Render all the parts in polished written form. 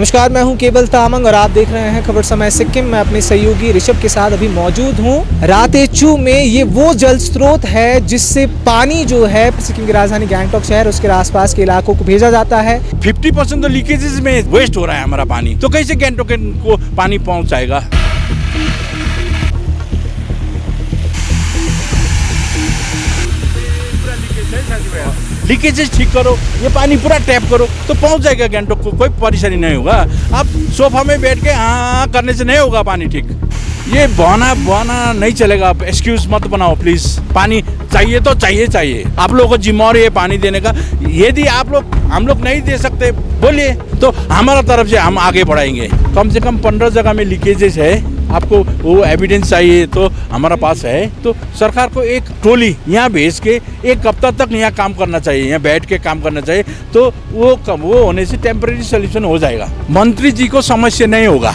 नमस्कार, मैं हूं केवल तामंग और आप देख रहे हैं खबर समय सिक्किम। मैं अपने सहयोगी ऋषभ के साथ अभी मौजूद हूं रातेचू में। ये वो जल स्रोत है जिससे पानी जो है सिक्किम की राजधानी गैंगटॉक शहर उसके आसपास के इलाकों को भेजा जाता है। 50% तो लीकेजेस में वेस्ट हो रहा है हमारा पानी, तो कैसे गैंगटॉक को पानी पहुंचाएगा? लीकेजेस ठीक करो, ये पानी पूरा टैप करो तो पहुंच जाएगा गैंगटॉक को, कोई परेशानी नहीं होगा। आप सोफा में बैठ के हाँ करने से नहीं होगा पानी ठीक। ये बहाना नहीं चलेगा। आप एक्सक्यूज मत बनाओ प्लीज। पानी चाहिए तो चाहिए। आप लोगों को जिम्मेवारी है पानी देने का। यदि हम लोग नहीं दे सकते बोलिए, तो हमारा तरफ से हम आगे बढ़ाएंगे। कम से कम 15 जगह में लीकेजेस है। आपको वो एविडेंस चाहिए तो हमारा पास है। तो सरकार को एक टोली यहाँ भेज के एक हफ्ता तक यहाँ काम करना चाहिए, यहाँ बैठ के काम करना चाहिए। तो वो होने से टेम्परेरी सोल्यूशन हो जाएगा। मंत्री जी को समस्या नहीं होगा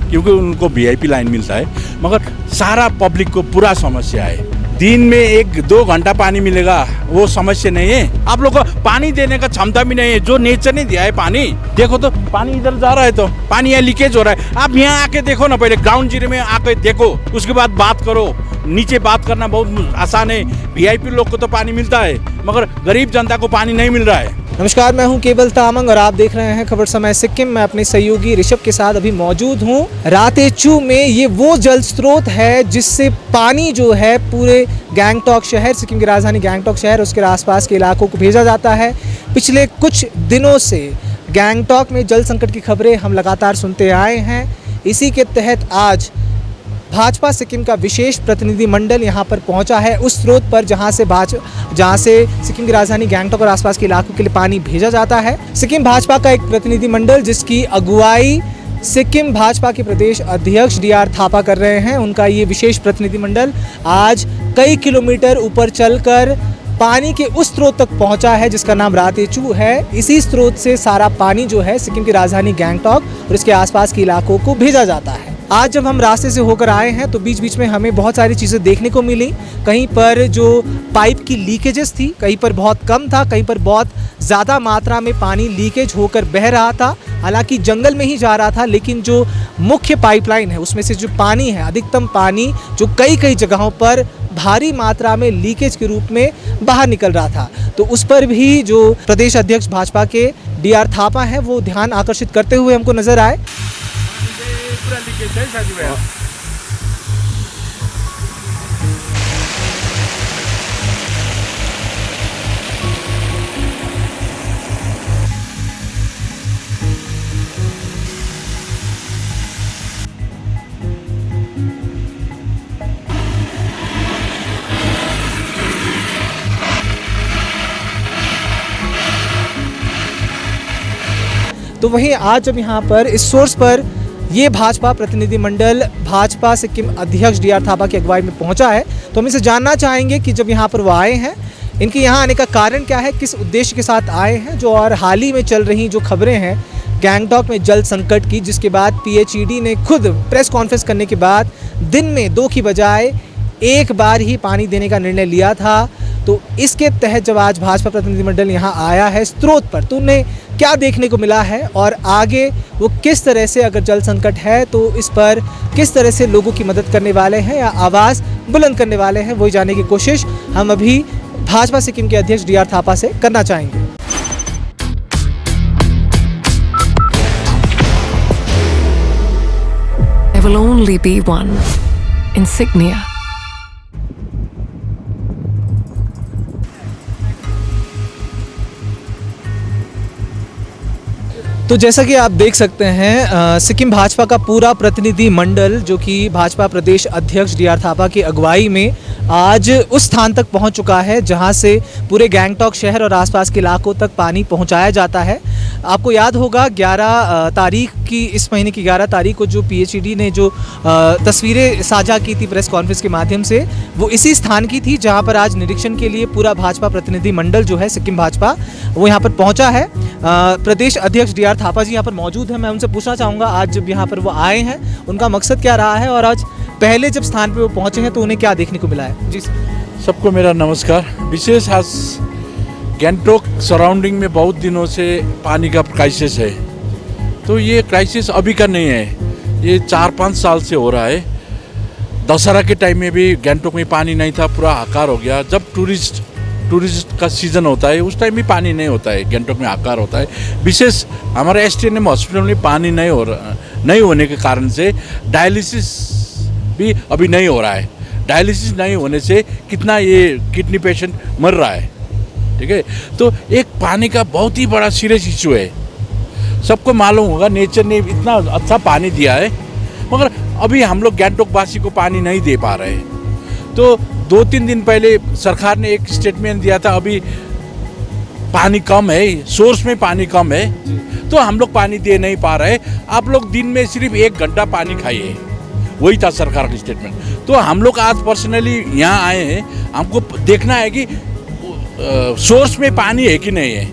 क्योंकि उनको वीआईपी लाइन मिलता है, मगर सारा पब्लिक को पूरा समस्या है। दिन में 1-2 घंटा पानी मिलेगा, वो समस्या नहीं है। आप लोग को पानी देने का क्षमता भी नहीं है, जो नेचर ने दिया है पानी। देखो तो पानी इधर जा रहा है, तो पानी यहाँ लीकेज हो रहा है। आप यहाँ आके देखो ना, पहले ग्राउंड जीरो में आके देखो, उसके बाद बात करो। नीचे बात करना बहुत आसान है। वीआईपी लोग को तो पानी मिलता है, मगर गरीब जनता को पानी नहीं मिल रहा है। नमस्कार, मैं हूं केवल तामंग और आप देख रहे हैं खबर समय सिक्किम। मैं अपने सहयोगी ऋषभ के साथ अभी मौजूद हूं रातेचू में। ये वो जल स्रोत है जिससे पानी जो है पूरे गैंगटॉक शहर, सिक्किम की राजधानी गैंगटॉक शहर उसके आसपास के इलाकों को भेजा जाता है। पिछले कुछ दिनों से गैंगटॉक में जल संकट की खबरें हम लगातार सुनते आए हैं। इसी के तहत आज भाजपा सिक्किम का विशेष प्रतिनिधि मंडल यहाँ पर पहुँचा है उस स्रोत पर जहाँ से सिक्किम की राजधानी गैंगटॉक और आसपास के इलाकों के लिए पानी भेजा जाता है। सिक्किम भाजपा का एक प्रतिनिधि मंडल जिसकी अगुवाई सिक्किम भाजपा के प्रदेश अध्यक्ष DR थापा कर रहे हैं। उनका ये विशेष प्रतिनिधि मंडल आज कई किलोमीटर ऊपर चलकर पानी के उस स्रोत तक पहुंचा है जिसका नाम रातेचू है। इसी स्रोत से सारा पानी जो है सिक्किम की राजधानी गैंगटॉक और इसके आसपास के इलाकों को भेजा जाता है। आज जब हम रास्ते से होकर आए हैं तो बीच बीच में हमें बहुत सारी चीज़ें देखने को मिली। कहीं पर जो पाइप की लीकेजेस थी, कहीं पर बहुत कम था, कहीं पर बहुत ज़्यादा मात्रा में पानी लीकेज होकर बह रहा था। हालांकि जंगल में ही जा रहा था, लेकिन जो मुख्य पाइपलाइन है उसमें से जो पानी है, अधिकतम पानी जो कई जगहों पर भारी मात्रा में लीकेज के रूप में बाहर निकल रहा था। तो उस पर भी जो प्रदेश अध्यक्ष भाजपा के DR थापा हैं वो ध्यान आकर्षित करते हुए हमको नजर आए। तो वहीं आज जब यहाँ पर इस सोर्स पर ये भाजपा प्रतिनिधि मंडल भाजपा सिक्किम अध्यक्ष DR थापा की अगुवाई में पहुंचा है, तो हम इसे जानना चाहेंगे कि जब यहाँ पर वो आए हैं, इनके यहाँ आने का कारण क्या है, किस उद्देश्य के साथ आए हैं। जो और हाल ही में चल रही जो खबरें हैं गैंगटॉक में जल संकट की, जिसके बाद PHED ने खुद प्रेस कॉन्फ्रेंस करने के बाद दिन में 2 की बजाय 1 बार ही पानी देने का निर्णय लिया था। तो इसके तहत जब आज भाजपा प्रतिनिधिमंडल यहाँ आया है स्रोत पर, तो उन्हें क्या देखने को मिला है और आगे वो किस तरह से, अगर जल संकट है तो इस पर किस तरह से लोगों की मदद करने वाले हैं या आवाज़ बुलंद करने वाले हैं, वही जानने की कोशिश हम अभी भाजपा सिक्किम के अध्यक्ष DR थापा से करना चाहेंगे। There will only be one insignia. तो जैसा कि आप देख सकते हैं सिक्किम भाजपा का पूरा प्रतिनिधि मंडल जो कि भाजपा प्रदेश अध्यक्ष DR थापा की अगुवाई में आज उस स्थान तक पहुंच चुका है जहां से पूरे गैंगटॉक शहर और आसपास के इलाकों तक पानी पहुंचाया जाता है। आपको याद होगा 11 तारीख की, इस महीने की 11 तारीख को जो PHED ने जो तस्वीरें साझा की थी प्रेस कॉन्फ्रेंस के माध्यम से, वो इसी स्थान की थी जहां पर आज निरीक्षण के लिए पूरा भाजपा प्रतिनिधि मंडल जो है सिक्किम भाजपा वो यहाँ पर पहुँचा है। प्रदेश अध्यक्ष DR थापा जी यहाँ पर मौजूद हैं। मैं उनसे पूछना चाहूँगा आज जब यहाँ पर वो आए हैं उनका मकसद क्या रहा है और आज पहले जब स्थान पे वो पहुँचे हैं तो उन्हें क्या देखने को मिला है। जी सबको मेरा नमस्कार। विशेष आज गैंगटॉक सराउंडिंग में बहुत दिनों से पानी का क्राइसिस है। तो ये क्राइसिस अभी का नहीं है, ये 4-5 साल से हो रहा है। दशहरा के टाइम में भी गैंगटॉक में पानी नहीं था, पूरा हाहाकार हो गया। जब टूरिस्ट का सीज़न होता है उस टाइम भी पानी नहीं होता है, गैंगटॉक में हाहाकार होता है। विशेष हमारे एसटीएनएम हॉस्पिटल में पानी नहीं होने के कारण से डायलिसिस भी अभी नहीं हो रहा है। डायलिसिस नहीं होने से कितना ये किडनी पेशेंट मर रहा है, ठीक है। तो एक पानी का बहुत ही बड़ा सीरियस इशू है। सबको मालूम होगा नेचर ने इतना अच्छा पानी दिया है, मगर अभी हम लोग गैंगटॉक वासी को पानी नहीं दे पा रहे हैं। तो 2-3 दिन पहले सरकार ने एक स्टेटमेंट दिया था, अभी पानी कम है, सोर्स में पानी कम है, तो हम लोग पानी दे नहीं पा रहे। आप लोग दिन में सिर्फ 1 घंटा पानी खाइए, वही था सरकार का स्टेटमेंट। तो हम लोग आज पर्सनली यहाँ आए हैं, हमको देखना है कि सोर्स में पानी है कि नहीं है।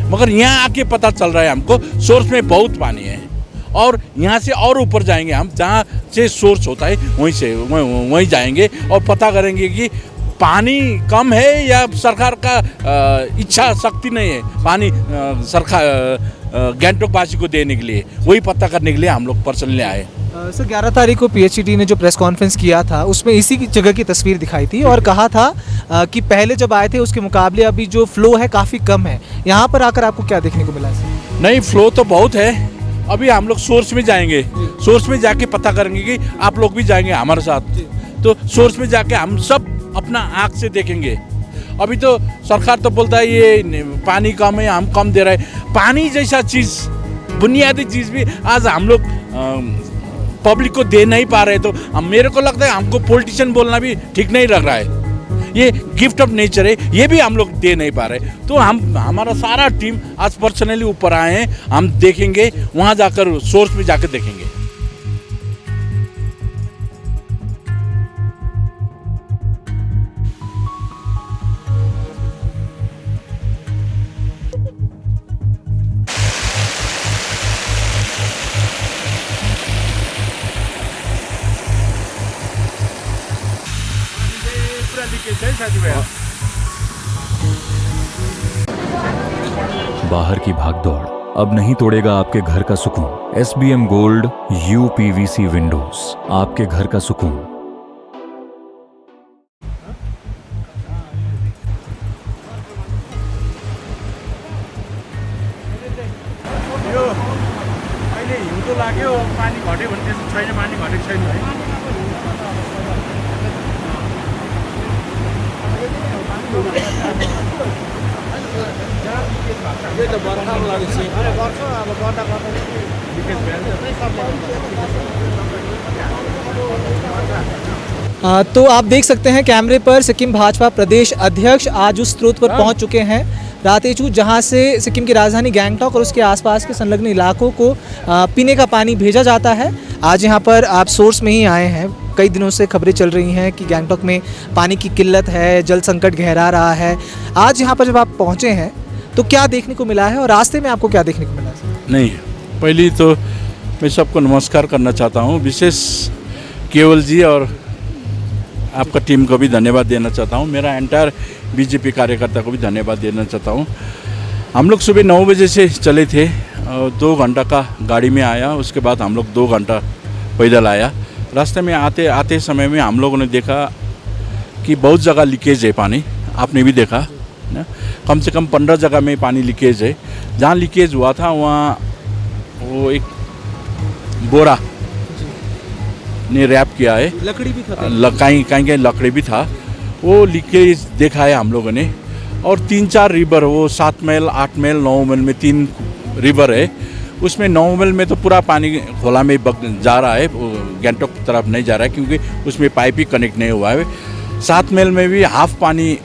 मगर यहाँ आके पता चल रहा है हमको सोर्स में बहुत पानी है, और यहाँ से और ऊपर जाएंगे हम, जहाँ से सोर्स होता है वहीं जाएंगे और पता करेंगे कि पानी कम है या सरकार का इच्छा शक्ति नहीं है पानी सरकार गैंगटॉक वासी को देने के लिए। वही पता करने के लिए हम लोग पर्सनली आए। सर 11 तारीख को पीएचईडी ने जो प्रेस कॉन्फ्रेंस किया था उसमें इसी की जगह की तस्वीर दिखाई थी और कहा था कि पहले जब आए थे उसके मुकाबले अभी जो फ्लो है काफ़ी कम है। यहाँ पर आकर आपको क्या देखने को मिला सर? नहीं, फ्लो तो बहुत है। अभी हम लोग सोर्स में जाएंगे, सोर्स में जाके पता करेंगे कि आप लोग भी जाएंगे हमारे साथ, तो सोर्स में जाके हम सब अपना आँख से देखेंगे। अभी तो सरकार तो बोलता है ये पानी कम है, हम कम दे रहे हैं। पानी जैसा चीज़, बुनियादी चीज़ भी आज हम लोग पब्लिक को दे नहीं पा रहे। तो मेरे को लगता है हमको पॉलिटिशियन बोलना भी ठीक नहीं लग रहा है। ये गिफ्ट ऑफ नेचर है, ये भी हम लोग दे नहीं पा रहे। तो हमारा सारा टीम आज पर्सनली ऊपर आए हैं, हम देखेंगे, वहाँ जाकर सोर्स में जाकर देखेंगे। बाहर की भागदौड़ अब नहीं तोड़ेगा आपके घर का सुकून। SBM गोल्ड UPVC विंडोज, आपके घर का सुकून। अहिले हिउँदो लाग्यो, पानी घट्यो भने त्यस्तो छैन, पानी घटेको छैन है। तो आप देख सकते हैं कैमरे पर सिक्किम भाजपा प्रदेश अध्यक्ष आज उस स्रोत पर पहुंच चुके हैं, रातेचू, जहां से सिक्किम की राजधानी गैंगटॉक और उसके आसपास के संलग्न इलाकों को पीने का पानी भेजा जाता है। आज यहां पर आप सोर्स में ही आए हैं। कई दिनों से खबरें चल रही हैं कि गैंगटॉक में पानी की किल्लत है, जल संकट गहरा रहा है। आज यहाँ पर जब आप पहुँचे हैं तो क्या देखने को मिला है और रास्ते में आपको क्या देखने को मिला है? नहीं, पहले तो मैं सबको नमस्कार करना चाहता हूँ, विशेष केवल जी और आपका टीम को भी धन्यवाद देना चाहता हूँ। मेरा एंटायर बीजेपी कार्यकर्ता को भी धन्यवाद देना चाहता हूँ। हम लोग सुबह 9 बजे से चले थे और 2 घंटा का गाड़ी में आया, उसके बाद हम लोग 2 घंटा पैदल आया। रास्ते में आते समय में हम लोगों ने देखा कि बहुत जगह लीकेज है पानी, आपने भी देखा ना। कम से कम 15 जगह में पानी लीकेज है। जहाँ लीकेज हुआ था वहाँ वो एक बोरा ने रैप किया है, लकड़ी भी कहीं लकड़ी भी था, वो लीकेज देखा है हम लोगों ने। और 3-4 रिवर, वो 7 माइल, 8 माइल, 9 माइल में 3 रिवर है। उसमें 9 माइल में तो पूरा पानी खोला में जा रहा है, गैंगटॉक की तरफ नहीं जा रहा है क्योंकि उसमें पाइप ही कनेक्ट नहीं हुआ है। 7 माइल में भी हाफ पानी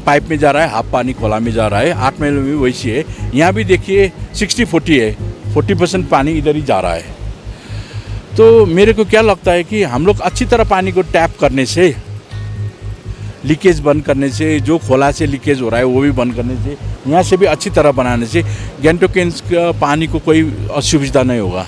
पाइप में जा रहा है, हाफ पानी खोला में जा रहा है। 8 माइल में भी वैसी है। यहाँ भी देखिए 60-40 है, 40% पानी इधर ही जा रहा है। तो मेरे को क्या लगता है कि हम लोग अच्छी तरह पानी को टैप करने से, लीकेज बंद करने से, जो खोला से लीकेज हो रहा है वो भी बंद करने से, यहाँ से भी अच्छी तरह बनाने से गैंगटॉकियंस का पानी को कोई असुविधा नहीं होगा।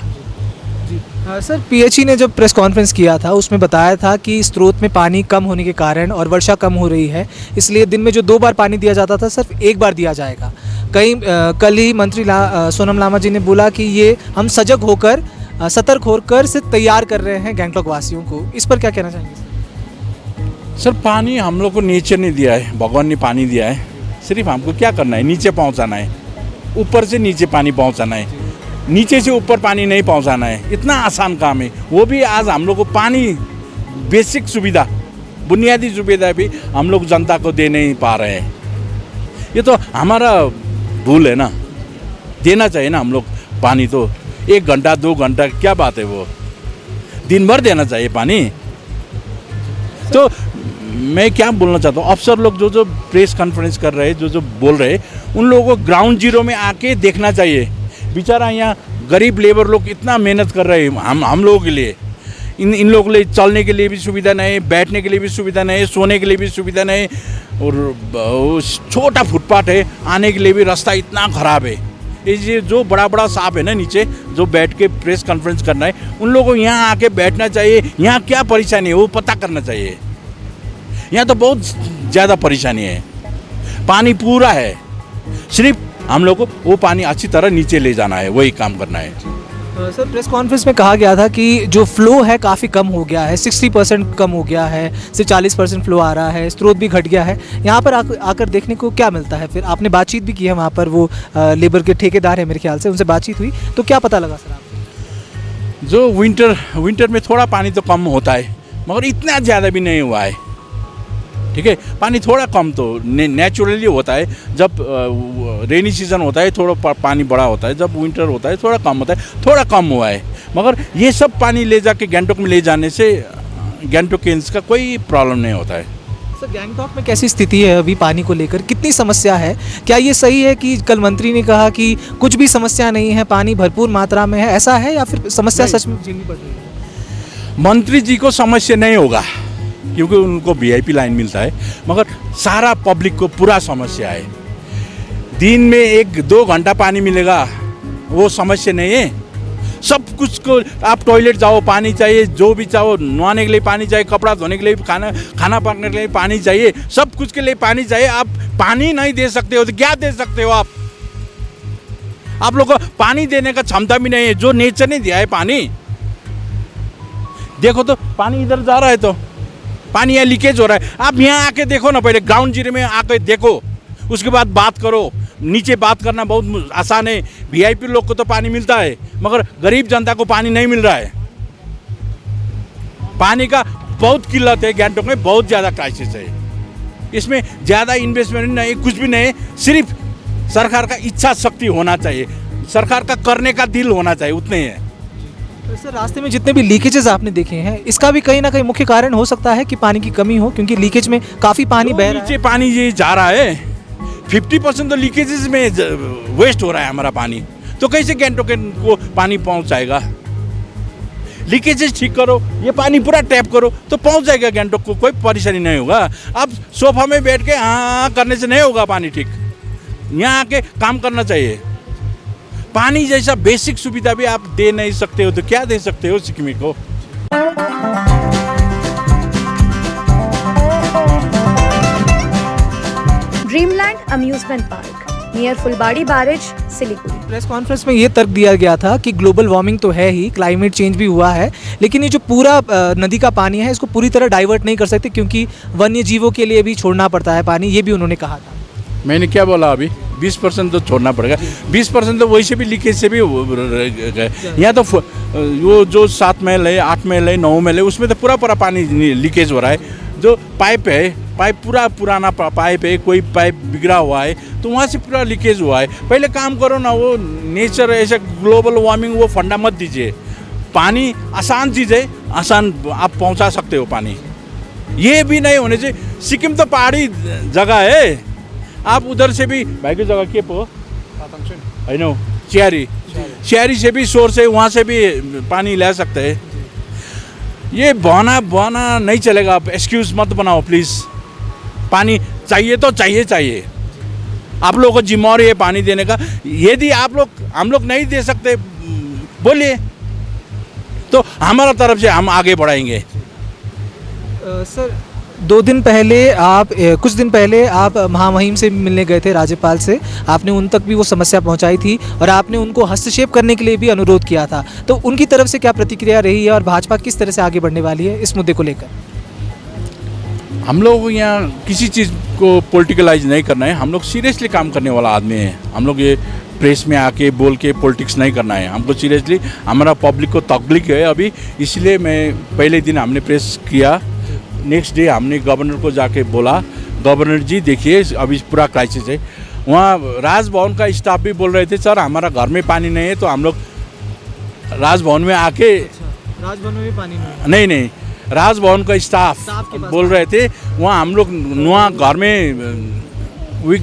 सर पीएचई ने जब प्रेस कॉन्फ्रेंस किया था उसमें बताया था कि स्रोत में पानी कम होने के कारण और वर्षा कम हो रही है, इसलिए दिन में जो 2 बार पानी दिया जाता था सिर्फ 1 बार दिया जाएगा। कल ही मंत्री सोनम लामा जी ने बोला कि ये हम सजग होकर सतर्क होकर से तैयार कर रहे हैं गैंगटॉक वासियों को, इस पर क्या कहना चाहेंगे सर? पानी हम लोग को नेचर ने दिया है, भगवान ने पानी दिया है, सिर्फ हमको क्या करना है, नीचे पहुंचाना है, ऊपर से नीचे पानी पहुंचाना है, नीचे से ऊपर पानी नहीं पहुंचाना है। इतना आसान काम है। वो भी आज हम लोग को पानी बेसिक सुविधा, बुनियादी सुविधा भी हम लोग जनता को दे नहीं पा रहे हैं। ये तो हमारा भूल है ना, देना चाहिए ना हम लोग पानी। तो 1 घंटा 2 घंटा क्या बात है, वो दिन भर देना चाहिए पानी। तो मैं क्या बोलना चाहता हूँ, अफसर लोग जो प्रेस कॉन्फ्रेंस कर रहे हैं, जो बोल रहे हैं, उन लोगों को ग्राउंड जीरो में आके देखना चाहिए। बेचारा यहाँ गरीब लेबर लोग इतना मेहनत कर रहे हैं हम लोगों के लिए। इन लोगों के लिए चलने के लिए भी सुविधा नहीं, बैठने के लिए भी सुविधा नहीं, सोने के लिए भी सुविधा नहीं, और छोटा फुटपाथ है, आने के लिए भी रास्ता इतना ख़राब है। ये जो बड़ा बड़ा साहब है ना नीचे, जो बैठ के प्रेस कॉन्फ्रेंस करना है, उन लोगों को यहाँ आके बैठना चाहिए। यहाँ क्या परेशानी है वो पता करना चाहिए। यहाँ तो बहुत ज़्यादा परेशानी है, पानी पूरा है, सिर्फ हम लोग को वो पानी अच्छी तरह नीचे ले जाना है, वही काम करना है। सर, प्रेस कॉन्फ्रेंस में कहा गया था कि जो फ्लो है काफ़ी कम हो गया है, 60% कम हो गया है, सिर्फ 40% फ्लो आ रहा है, स्रोत भी घट गया है। यहाँ पर आकर देखने को क्या मिलता है? फिर आपने बातचीत भी की है वहाँ पर, वो लेबर के ठेकेदार है मेरे ख्याल से, उनसे बातचीत हुई, तो क्या पता लगा सर आपको? जो विंटर में थोड़ा पानी तो कम होता है, मगर इतना ज़्यादा भी नहीं हुआ है। ठीक है, पानी थोड़ा कम तो नेचुरली होता है। जब रेनी सीजन होता है थोड़ा पानी बड़ा होता है, जब विंटर होता है थोड़ा कम होता है, थोड़ा कम हुआ है। मगर ये सब पानी ले जाके गैंगटॉक में ले जाने से गैंगटॉकियंस का कोई प्रॉब्लम नहीं होता है। सर, गैंगटॉक में कैसी स्थिति है अभी पानी को लेकर? कितनी समस्या है? क्या ये सही है कि कल मंत्री ने कहा कि कुछ भी समस्या नहीं है, पानी भरपूर मात्रा में है, ऐसा है, या फिर समस्या सच में झेलनी पड़ रही है? मंत्री जी को समस्या नहीं होगा क्योंकि उनको वीआईपी लाइन मिलता है, मगर सारा पब्लिक को पूरा समस्या है। दिन में 1-2 घंटा पानी मिलेगा वो समस्या नहीं है। सब कुछ को आप टॉयलेट जाओ पानी चाहिए, जो भी चाहो, नहाने के लिए पानी चाहिए, कपड़ा धोने के लिए, खाना पकाने के लिए पानी चाहिए, सब कुछ के लिए पानी चाहिए। आप पानी नहीं दे सकते हो तो क्या दे सकते हो आप लोग को पानी देने का क्षमता भी नहीं है, जो नेचर ने दिया है पानी। देखो तो पानी इधर जा रहा है, तो पानी यहाँ लीकेज हो रहा है। आप यहाँ आके देखो ना, पहले ग्राउंड जीरो में आके देखो, उसके बाद बात करो। नीचे बात करना बहुत आसान है, वीआईपी लोग को तो पानी मिलता है, मगर गरीब जनता को पानी नहीं मिल रहा है। पानी का बहुत किल्लत है, गैंगटॉक में बहुत ज़्यादा क्राइसिस है। इसमें ज़्यादा इन्वेस्टमेंट नहीं, कुछ भी नहीं, सिर्फ सरकार का इच्छा शक्ति होना चाहिए, सरकार का करने का दिल होना चाहिए, उतने ही है। तो सर, रास्ते में जितने भी लीकेजेस आपने देखे हैं, इसका भी कहीं ना कहीं मुख्य कारण हो सकता है कि पानी की कमी हो, क्योंकि लीकेज में काफ़ी पानी बह रहा है। नीचे पानी ये जा रहा है, 50% तो लीकेजेस में वेस्ट हो रहा है हमारा पानी, तो कैसे गैंगटॉक को पानी पहुंचाएगा? लीकेजेस ठीक करो, ये पानी पूरा टैप करो तो पहुंच जाएगा गैंगटॉक को, कोई परेशानी नहीं होगा। अब सोफा में बैठ के हाँ करने से नहीं होगा पानी ठीक, यहाँ आके काम करना चाहिए। पानी जैसा बेसिक सुविधा भी आप दे नहीं सकते हो तो क्या दे सकते हो सिक्किमी को? ड्रीमलैंड अम्यूजमेंट पार्क नियर फुलबाड़ी बैरेज, सिलीगुड़ी। प्रेस कॉन्फ्रेंस में ये तर्क दिया गया था कि ग्लोबल वार्मिंग तो है ही, क्लाइमेट चेंज भी हुआ है, लेकिन ये जो पूरा नदी का पानी है इसको पूरी तरह डाइवर्ट नहीं कर सकते, क्योंकि वन्य जीवों के लिए भी छोड़ना पड़ता है पानी, ये भी उन्होंने कहा था। मैंने क्या बोला अभी? 20% तो छोड़ना पड़ेगा। 20% तो वैसे भी लीकेज से भी गए। यहाँ तो वो जो 7 महल है, 8 महल है, 9 महल है, उसमें तो पूरा पानी लीकेज हो रहा है। जो पाइप है, पाइप पूरा पुराना पाइप है, कोई पाइप बिगड़ा हुआ है, तो वहाँ से पूरा लीकेज हुआ है। पहले काम करो ना, वो नेचर ऐसे ग्लोबल वार्मिंग वो फंडा मत दीजिए। पानी आसान चीज़ है, आसान आप पहुँचा सकते हो पानी। ये भी नहीं होने से, सिक्किम तो पहाड़ी जगह है, आप उधर से भी भाई की जगह के पो आई नो चियारी से भी सोर्स है, वहाँ से भी पानी ले सकते हैं। ये बहाना नहीं चलेगा, आप एक्सक्यूज मत बनाओ प्लीज़। पानी चाहिए तो चाहिए। आप लोगों को जिम्मेवारी है पानी देने का। यदि हम लोग नहीं दे सकते बोलिए, तो हमारा तरफ से हम आगे बढ़ाएंगे। सर, 2 दिन पहले आप कुछ दिन पहले आप महामहिम से मिलने गए थे, राज्यपाल से। आपने उन तक भी वो समस्या पहुंचाई थी और आपने उनको हस्तक्षेप करने के लिए भी अनुरोध किया था। तो उनकी तरफ से क्या प्रतिक्रिया रही है और भाजपा किस तरह से आगे बढ़ने वाली है इस मुद्दे को लेकर? हम लोग यहाँ किसी चीज़ को पॉलिटिकलाइज नहीं करना है, हम लोग सीरियसली काम करने वाला आदमी है। हम लोग ये प्रेस में आके बोल के पॉलिटिक्स नहीं करना है, हमको सीरियसली हमारा पब्लिक को तकलीफ है अभी, इसलिए मैं पहले दिन हमने प्रेस किया। नेक्स्ट डे हमने गवर्नर को जाके बोला, गवर्नर जी देखिए अभी पूरा क्राइसिस है। वहाँ राजभवन का स्टाफ भी बोल रहे थे सर हमारा घर में पानी नहीं है, तो हम लोग राजभवन में आके राजभवन में भी पानी नहीं राजभवन का स्टाफ बोल रहे थे वहाँ हम लोग वहाँ घर में we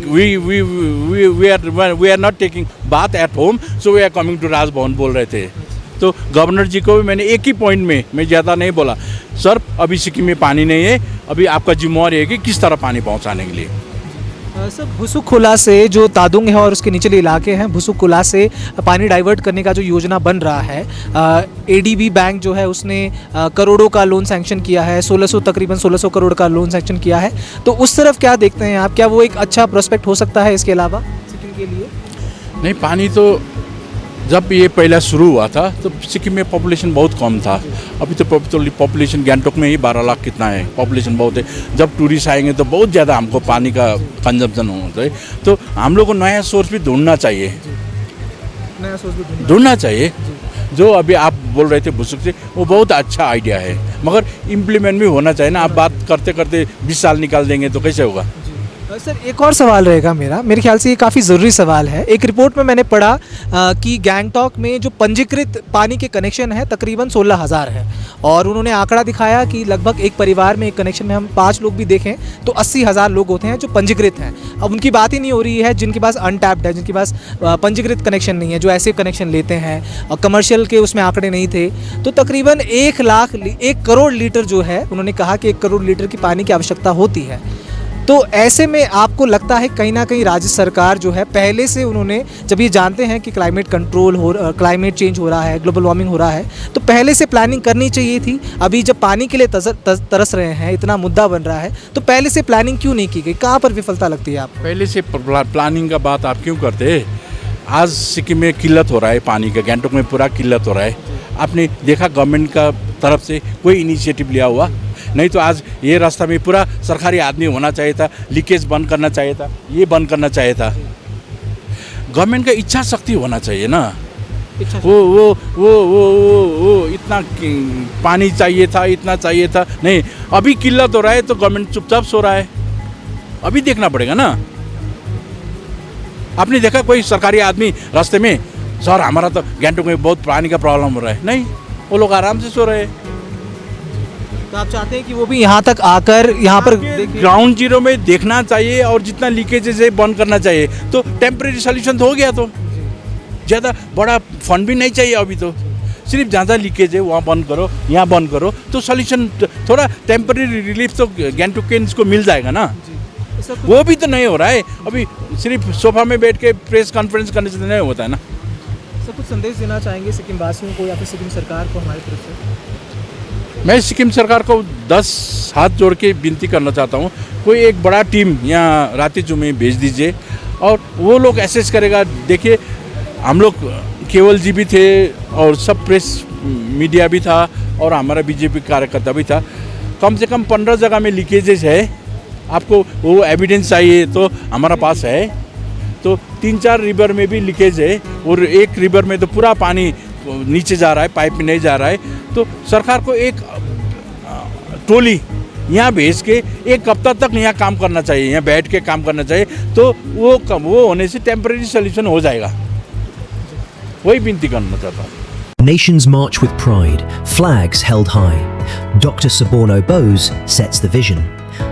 are not taking bath at home, so we are coming to Raj Bhavan बोल रहे थे। तो गवर्नर जी को भी मैंने एक ही पॉइंट में, मैं ज़्यादा नहीं बोला, सर अभी सिक्किम में पानी नहीं है, अभी आपका जिम्मेवारी है कि किस तरह पानी पहुंचाने के लिए। सर भुसुखुला से जो तादुंग है और उसके निचले इलाके हैं, भुसुखुला से पानी डाइवर्ट करने का जो योजना बन रहा है, एडीबी बैंक जो है उसने करोड़ों का लोन सैंक्शन किया है, तकरीबन 1600 करोड़ का लोन सैंक्शन किया है। तो उस तरफ क्या देखते हैं आप, क्या वो एक अच्छा प्रोस्पेक्ट हो सकता है इसके अलावा सिक्किम के लिए? नहीं, पानी तो जब ये पहला शुरू हुआ था तो सिक्किम में पॉपुलेशन बहुत कम था, अभी तो पॉपुलेशन गैंगटोक में ही 12 लाख कितना है, पॉपुलेशन बहुत है। जब टूरिस्ट आएंगे तो बहुत ज़्यादा हमको पानी का कंजम्पशन होता है, तो हम लोग को नया सोर्स भी ढूंढना चाहिए, ढूंढना चाहिए। जो अभी आप बोल रहे थे भुसुक से, वो बहुत अच्छा आइडिया है, मगर इम्प्लीमेंट भी होना चाहिए ना। आप बात करते करते 20 साल निकाल देंगे तो कैसे होगा? सर एक और सवाल रहेगा मेरा, मेरे ख्याल से ये काफ़ी ज़रूरी सवाल है। एक रिपोर्ट में मैंने पढ़ा कि गैंगटॉक में जो पंजीकृत पानी के कनेक्शन है तकरीबन 16,000 है, और उन्होंने आंकड़ा दिखाया कि लगभग एक परिवार में एक कनेक्शन में हम 5 लोग भी देखें तो 80,000 लोग होते हैं जो पंजीकृत हैं। अब उनकी बात ही नहीं हो रही है जिनके पास अनटैप्ड है, जिनके पास पंजीकृत कनेक्शन नहीं है, जो ऐसे कनेक्शन लेते हैं और कमर्शियल के उसमें आंकड़े नहीं थे। तो तकरीबन 1 करोड़ लीटर जो है, उन्होंने कहा कि 1 करोड़ लीटर की पानी की आवश्यकता होती है। तो ऐसे में आपको लगता है कहीं ना कहीं राज्य सरकार जो है पहले से उन्होंने, जब ये जानते हैं कि क्लाइमेट चेंज हो रहा है, ग्लोबल वार्मिंग हो रहा है, तो पहले से प्लानिंग करनी चाहिए थी। अभी जब पानी के लिए तरस रहे हैं, इतना मुद्दा बन रहा है, तो पहले से प्लानिंग क्यों नहीं की गई? कहाँ पर विफलता लगती है आपको? पहले से प्लानिंग का बात आप क्यों करते हैं? आज सिक्किम में किल्लत हो रहा है पानी का, गैंगटॉक में पूरा किल्लत हो रहा है। आपने देखा गवर्नमेंट का तरफ से कोई इनिशिएटिव लिया हुआ? नहीं तो आज ये रास्ता में पूरा सरकारी आदमी होना चाहिए था, लीकेज बंद करना चाहिए था, ये बंद करना चाहिए था। गवर्नमेंट का इच्छा शक्ति होना चाहिए ना। वो इतना पानी चाहिए था, इतना चाहिए था, नहीं अभी किल्लत हो रहा है तो गवर्नमेंट चुपचाप सो रहा है। अभी देखना पड़ेगा ना। आपने देखा कोई सरकारी आदमी रास्ते में, सर हमारा तो गैंगटॉक में बहुत पानी का प्रॉब्लम हो रहा है? नहीं, वो लोग आराम से सो रहे हैं। तो आप चाहते हैं कि वो भी यहाँ तक आकर यहाँ पर ग्राउंड जीरो में देखना चाहिए और जितना लीकेजेस है बंद करना चाहिए, तो टेम्परेरी सोल्यूशन तो हो गया। तो ज़्यादा बड़ा फंड भी नहीं चाहिए अभी, तो सिर्फ ज़्यादा लीकेज है वहाँ बंद करो, यहाँ बंद करो, तो सोल्यूशन थोड़ा टेम्परेरी रिलीफ तो गैंगटॉकियंस को मिल जाएगा ना। वो भी तो नहीं हो रहा है, अभी सिर्फ सोफा में बैठ के प्रेस कॉन्फ्रेंस करने से नहीं होता है ना। सर कुछ संदेश देना चाहेंगे सिक्किम वासियों को या फिर सिक्किम सरकार को हमारी तरफ से? मैं सिक्किम सरकार को 10 हाथ जोड़ के विनती करना चाहता हूँ, कोई एक बड़ा टीम यहाँ रातेचू में भेज दीजिए और वो लोग एसेस करेगा। देखिए हम लोग केवल जी भी थे और सब प्रेस मीडिया भी था और हमारा बीजेपी कार्यकर्ता भी था। कम से कम 15 जगह में लीकेजेस है, आपको वो एविडेंस चाहिए तो हमारा पास है। तो 3-4 रिवर में भी लीकेज है और एक रिवर में तो पूरा पानी नीचे जा रहा है, पाइप में नहीं जा रहा है। तो सरकार को एक टोली यहाँ भेज के 1 हफ्ता तक यहाँ काम करना चाहिए, यहाँ बैठ के काम करना चाहिए, तो वो होने से टेम्परेरी सोल्यूशन हो जाएगा। वही विनती करना चाहता हूँ। Nations march with pride, flags held high. Dr. Suborno Bose sets the vision.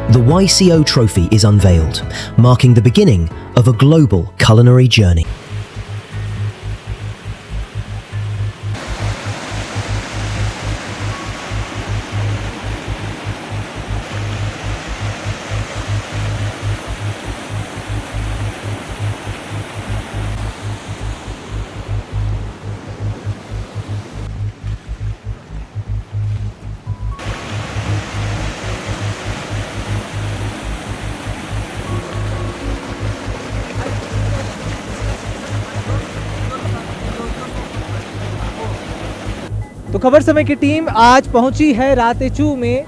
The YCO trophy is unveiled, marking the beginning of a global culinary journey. तो खबर समय की टीम आज पहुंची है रातेचू में।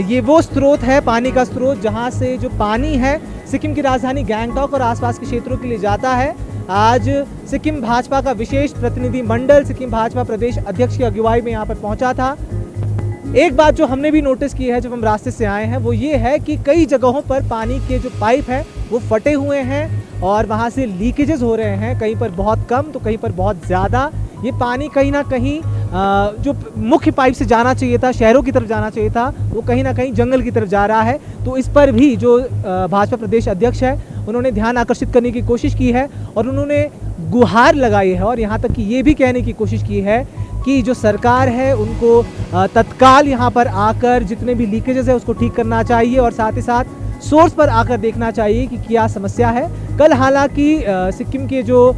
ये वो स्रोत है, पानी का स्रोत, जहां से जो पानी है सिक्किम की राजधानी गैंगटॉक और आसपास के क्षेत्रों के लिए जाता है। आज सिक्किम भाजपा का विशेष प्रतिनिधि मंडल सिक्किम भाजपा प्रदेश अध्यक्ष की अगुवाई में यहाँ पर पहुंचा था। एक बात जो हमने भी नोटिस की है जब हम रास्ते से आए हैं वो ये है कि कई जगहों पर पानी के जो पाइप हैं वो फटे हुए हैं और वहाँ से लीकेजेस हो रहे हैं, कहीं पर बहुत कम तो कहीं पर बहुत ज़्यादा। ये पानी कहीं ना कहीं जो मुख्य पाइप से जाना चाहिए था, शहरों की तरफ जाना चाहिए था, वो कहीं ना कहीं जंगल की तरफ जा रहा है। तो इस पर भी जो भाजपा प्रदेश अध्यक्ष है उन्होंने ध्यान आकर्षित करने की कोशिश की है और उन्होंने गुहार लगाई है और यहाँ तक कि ये भी कहने की कोशिश की है कि जो सरकार है उनको तत्काल यहाँ पर आकर जितने भी लीकेजेस है उसको ठीक करना चाहिए और साथ ही साथ सोर्स पर आकर देखना चाहिए कि क्या समस्या है। कल हालांकि सिक्किम के जो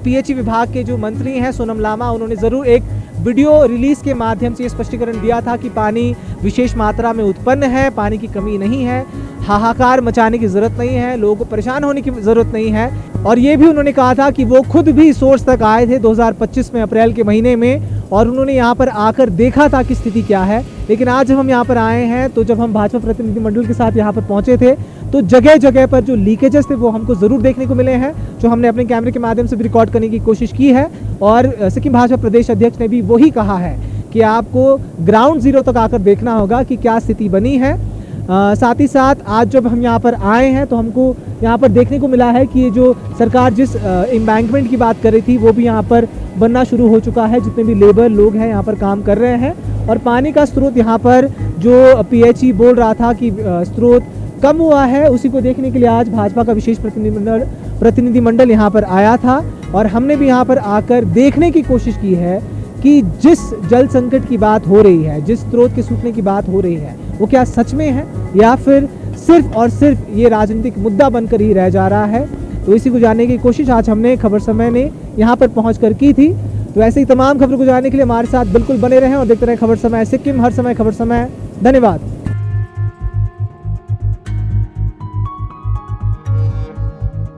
पीएचई विभाग के जो मंत्री हैं सोनम लामा, उन्होंने ज़रूर एक वीडियो रिलीज के माध्यम से स्पष्टीकरण दिया था कि पानी विशेष मात्रा में उत्पन्न है, पानी की कमी नहीं है, हाहाकार मचाने की ज़रूरत नहीं है, लोगों को परेशान होने की ज़रूरत नहीं है। और ये भी उन्होंने कहा था कि वो खुद भी सोर्स तक आए थे 2025 में अप्रैल के महीने में और उन्होंने यहाँ पर आकर देखा था कि स्थिति क्या है। लेकिन आज जब हम यहाँ पर आए हैं तो जब हम भाजपा प्रतिनिधिमंडल के साथ यहाँ पर पहुँचे थे तो जगह जगह पर जो लीकेजेस थे वो हमको ज़रूर देखने को मिले हैं, जो हमने अपने कैमरे के माध्यम से भी रिकॉर्ड करने की कोशिश की है। और सिक्किम भाजपा प्रदेश अध्यक्ष ने भी वही कहा है कि आपको ग्राउंड जीरो तक आकर देखना होगा कि क्या स्थिति बनी है। साथ ही साथ आज जब हम यहाँ पर आए हैं तो हमको यहाँ पर देखने को मिला है कि ये जो सरकार जिस एम्बैंकमेंट की बात कर रही थी वो भी यहाँ पर बनना शुरू हो चुका है। जितने भी लेबर लोग हैं यहाँ पर काम कर रहे हैं और पानी का स्रोत यहाँ पर जो पीएचई बोल रहा था कि स्रोत कम हुआ है, उसी को देखने के लिए आज भाजपा का विशेष प्रतिनिधिमंडल यहाँ पर आया था और हमने भी यहाँ पर आकर देखने की कोशिश की है कि जिस जल संकट की बात हो रही है, जिस स्रोत के सूखने की बात हो रही है, वो क्या सच में है या फिर सिर्फ और सिर्फ ये राजनीतिक मुद्दा बनकर ही रह जा रहा है। तो इसी को जानने की कोशिश आज हमने खबर समय ने यहाँ पर पहुँचकर की थी। तो ऐसे ही तमाम खबरों को जानने के लिए हमारे साथ बिल्कुल बने रहें और देखते रहें खबर समय सिक्किम, हर समय खबर समय। धन्यवाद।